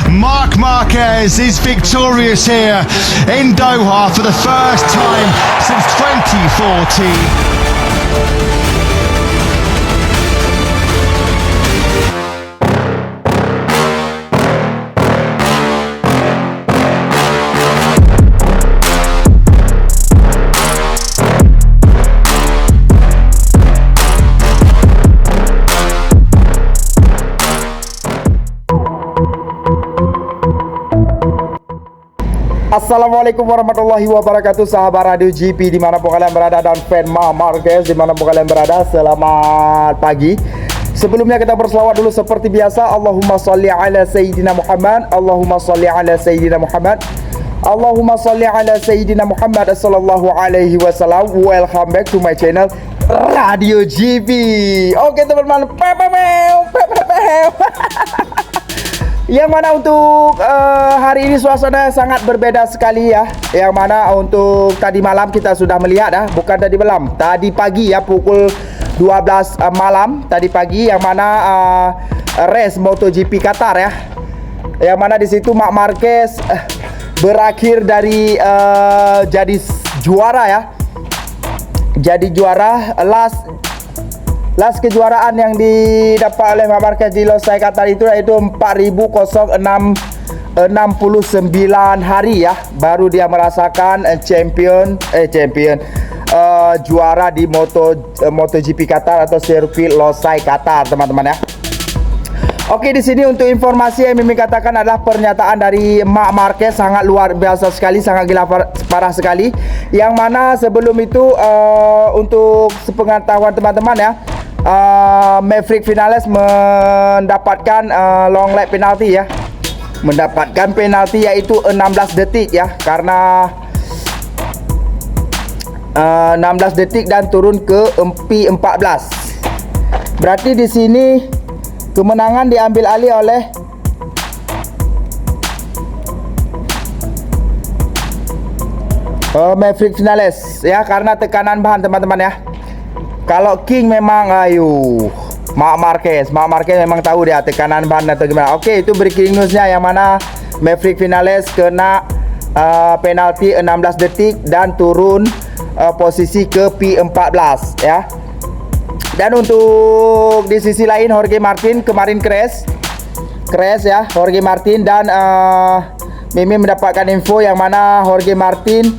Marc Marquez is victorious here in Doha for the first time since 2014. Assalamualaikum warahmatullahi wabarakatuh, sahabat Radio GP dimanapun kalian berada dan fan Marc Marquez dimanapun kalian berada, selamat pagi. Sebelumnya kita berselawat dulu seperti biasa. Allahumma salli ala Sayyidina Muhammad, Allahumma salli ala Sayyidina Muhammad, Allahumma salli ala Sayyidina Muhammad sallallahu alaihi wasallam. Welcome back to my channel Radio GP. Oke teman-teman, yang mana untuk hari ini suasana sangat berbeda sekali ya. Yang mana untuk tadi malam kita sudah melihat ya, bukan tadi malam, tadi pagi ya, pukul 12 malam tadi pagi, yang mana race MotoGP Qatar ya. Yang mana di situ Marc Marquez berakhir dari jadi juara ya. Jadi juara last kejuaraan yang didapat oleh Marc Marquez di Losail Qatar itu yaitu 4.069 hari ya, baru dia merasakan juara di MotoGP Qatar atau sirkuit Losail Qatar, teman-teman ya. Oke, di sini untuk informasi yang Mimin katakan adalah pernyataan dari Marc Marquez sangat luar biasa sekali, sangat gila parah sekali. Yang mana sebelum itu untuk sepengetahuan teman-teman ya, Maverick Vinales mendapatkan long lap penalti ya. Mendapatkan penalti yaitu 16 detik ya, karena 16 detik dan turun ke P14. Berarti di sini kemenangan diambil alih oleh Maverick Vinales ya, karena tekanan bahan, teman-teman ya. Kalau King memang Marc Marquez memang tahu dia tekanan bahan atau gimana. Oke, itu breaking newsnya, yang mana Maverick Vinales kena penalti 16 detik dan turun posisi ke P14 ya. Dan untuk di sisi lain Jorge Martin kemarin crash ya, Jorge Martin, dan Mimin mendapatkan info yang mana Jorge Martin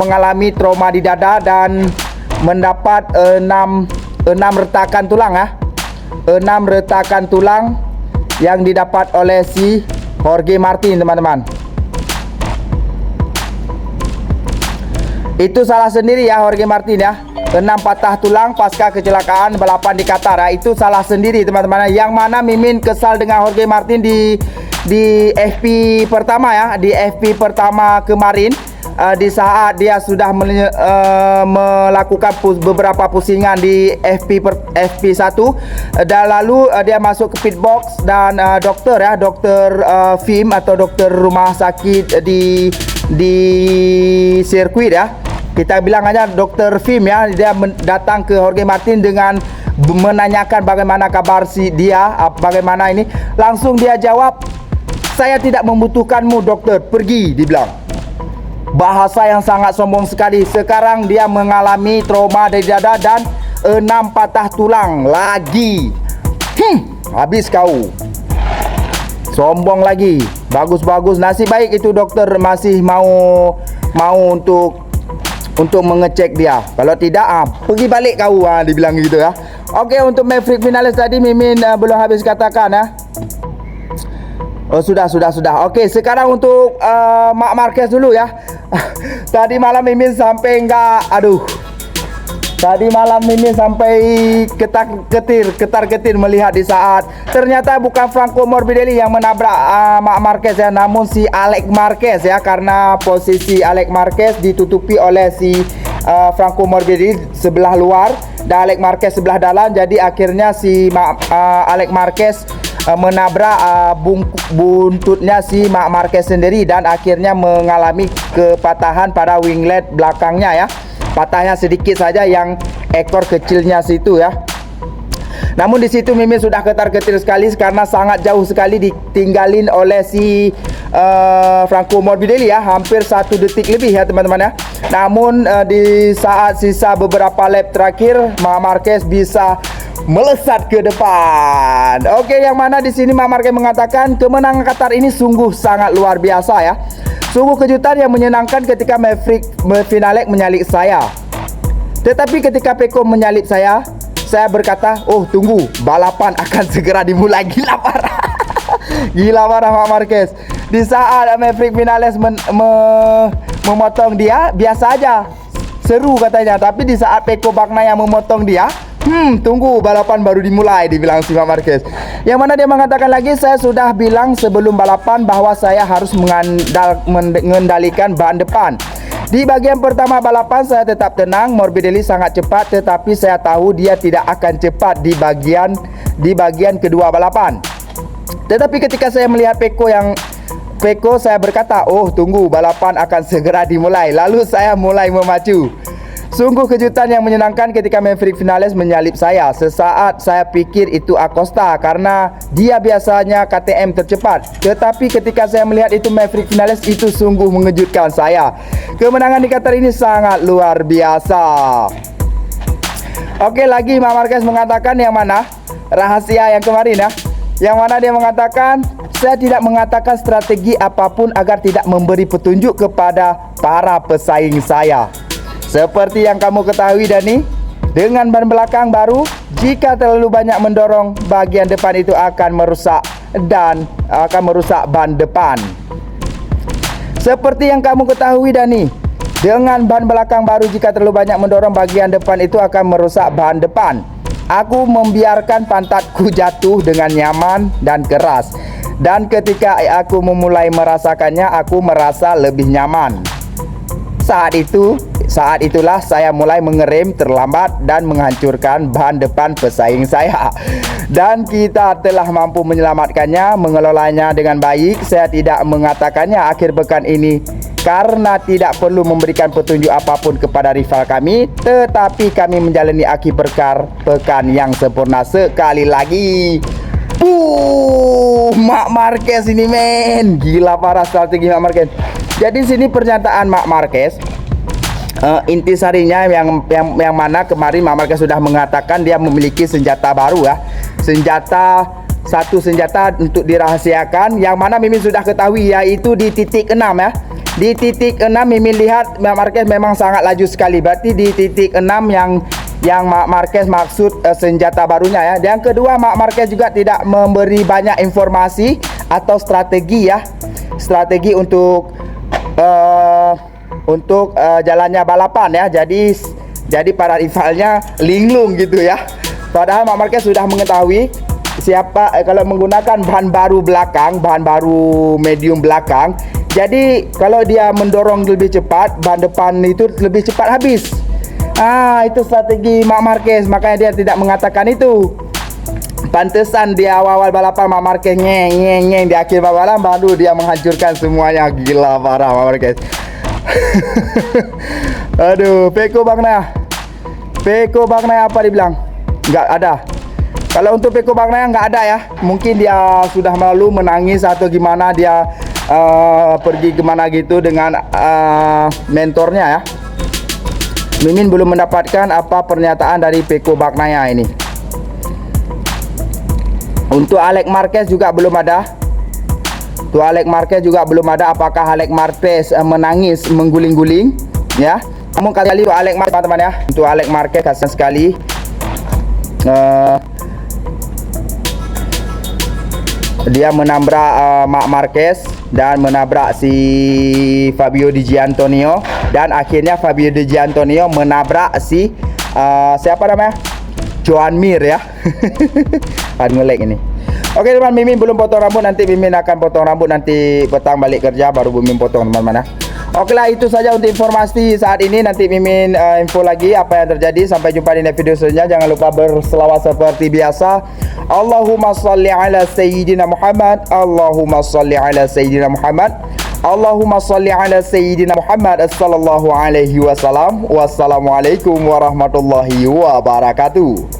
mengalami trauma di dada dan mendapat 6 retakan tulang ya. 6 retakan tulang yang didapat oleh si Jorge Martin, teman-teman. Itu salah sendiri ya Jorge Martin ya. 6 patah tulang pasca kecelakaan balapan di Qatar ya. Itu salah sendiri, teman-teman. Yang mana Mimin kesal dengan Jorge Martin di FP pertama ya, di FP pertama kemarin. Di saat dia sudah melakukan beberapa pusingan di FP1 dan lalu dia masuk ke pit box dan dokter Fim atau dokter rumah sakit di sirkuit ya, kita bilang aja dokter Fim ya, dia datang ke Jorge Martin dengan menanyakan bagaimana kabar si dia, bagaimana ini. Langsung dia jawab, "Saya tidak membutuhkanmu dokter, pergi," dibilang. Bahasa yang sangat sombong sekali. Sekarang dia mengalami trauma dari dada dan 6 patah tulang lagi. Habis kau. Sombong lagi. Bagus-bagus, nasib baik itu dokter masih mau untuk mengecek dia. Kalau tidak, pergi balik kau, dibilang gitu ya. Oke, untuk Maverick Vinales tadi Mimin belum habis katakan ya. Oh, sudah. Oke, sekarang untuk Marc Marquez dulu ya. Tadi malam Mimin sampai ketar-ketir melihat di saat ternyata bukan Franco Morbidelli yang menabrak Marc Marquez ya, namun si Alex Marquez ya, karena posisi Alex Marquez ditutupi oleh si Franco Morbidelli sebelah luar dan Alex Marquez sebelah dalam. Jadi akhirnya si Alex Marquez menabrak buntutnya si Marc Marquez sendiri dan akhirnya mengalami kepatahan pada winglet belakangnya ya. Patahnya sedikit saja yang ekor kecilnya situ ya. Namun di situ Mimin sudah ketar-ketir sekali karena sangat jauh sekali ditinggalin oleh si Franco Morbidelli ya, hampir 1 detik lebih ya teman-teman ya. Namun di saat sisa beberapa lap terakhir, Marc Marquez bisa melesat ke depan. Oke, yang mana di sini Marc Marquez mengatakan kemenangan Qatar ini sungguh sangat luar biasa ya. Sungguh kejutan yang menyenangkan ketika Maverick Vinales menyalip saya. Tetapi ketika Pecco menyalip saya berkata, oh tunggu, balapan akan segera dimulai. Gila parah. Gila parah Marc Marquez. Di saat Maverick Vinales memotong dia, biasa aja, seru katanya. Tapi di saat Pecco Bagnaia memotong dia, tunggu, balapan baru dimulai, dibilang si Marc Marquez. Yang mana dia mengatakan lagi, saya sudah bilang sebelum balapan bahwa saya harus mengendalikan ban depan. Di bagian pertama balapan saya tetap tenang, Morbidelli sangat cepat, tetapi saya tahu dia tidak akan cepat di bagian kedua balapan. Tetapi ketika saya melihat Pecco, saya berkata, oh tunggu, balapan akan segera dimulai. Lalu saya mulai memacu. Sungguh kejutan yang menyenangkan ketika Maverick Vinales menyalip saya. Sesaat saya pikir itu Acosta karena dia biasanya KTM tercepat. Tetapi ketika saya melihat itu Maverick Vinales, itu sungguh mengejutkan saya. Kemenangan di Qatar ini sangat luar biasa. Oke, lagi Marc Marquez mengatakan yang mana rahasia yang kemarin ya. Yang mana dia mengatakan, saya tidak mengatakan strategi apapun agar tidak memberi petunjuk kepada para pesaing saya. Seperti yang kamu ketahui Dani, dengan ban belakang baru, jika terlalu banyak mendorong, bagian depan itu akan merusak ban depan. Seperti yang kamu ketahui Dani, dengan ban belakang baru, jika terlalu banyak mendorong, bagian depan itu akan merusak ban depan. Aku membiarkan pantatku jatuh dengan nyaman dan keras. Dan ketika aku memulai merasakannya, aku merasa lebih nyaman. Saat itulah saya mulai mengerem terlambat dan menghancurkan ban depan pesaing saya. Dan kita telah mampu menyelamatkannya, mengelolanya dengan baik. Saya tidak mengatakannya akhir pekan ini karena tidak perlu memberikan petunjuk apapun kepada rival kami, tetapi kami menjalani akhir pekan yang sempurna sekali lagi. Marc Marquez ini men, gila parah strategi Marc Marquez. Jadi sini pernyataan Marc Marquez, intisarinya yang mana kemarin Marc Marquez sudah mengatakan dia memiliki senjata baru ya, satu senjata untuk dirahasiakan, yang mana Mimin sudah ketahui, yaitu di titik 6 ya. Di titik 6 Mimin lihat Marc Marquez memang sangat laju sekali. Berarti di titik 6 yang Marc Marquez maksud senjata barunya ya. Yang kedua, Marc Marquez juga tidak memberi banyak informasi atau strategi ya. Strategi untuk jalannya balapan ya. Jadi para rivalnya linglung gitu ya. Padahal Marc Marquez sudah mengetahui kalau menggunakan bahan baru medium belakang. Jadi kalau dia mendorong lebih cepat, ban depan itu lebih cepat habis. Itu strategi Marc Marquez, makanya dia tidak mengatakan itu. Pantesan di awal balapan Marc Marquez ngeng di akhir balapan baru dia menghancurkan semuanya. Gila parah Marc Marquez. Aduh, Pecco Bagnaia apa dibilang? Nggak ada. Kalau untuk Pecco Bagnaia nggak ada ya. Mungkin dia sudah malu menangis atau gimana, dia pergi kemana gitu dengan mentornya ya. Mimin belum mendapatkan apa pernyataan dari Pecco Bagnaia ini. Untuk Alex Marquez juga belum ada. Apakah Alex Marquez menangis mengguling-guling ya. Namun kali itu Alex Marquez teman-teman ya. Untuk Alex Marquez kasihan sekali. Dia menabrak Marc Marquez dan menabrak si Fabio Di Giannantonio, dan akhirnya Fabio Di Giannantonio menabrak si siapa namanya? Joan Mir ya. Ngelek ini. Oke teman, Mimin belum potong rambut, nanti Mimin akan potong rambut nanti petang balik kerja baru Mimin potong teman-teman ya. Oke lah, itu saja untuk informasi saat ini. Nanti Mimin info lagi apa yang terjadi. Sampai jumpa di video selanjutnya. Jangan lupa berselawat seperti biasa. Allahumma salli ala Sayyidina Muhammad. Allahumma salli ala Sayyidina Muhammad. Allahumma salli ala Sayyidina Muhammad sallallahu alaihi wasallam. Wassalamualaikum warahmatullahi wabarakatuh.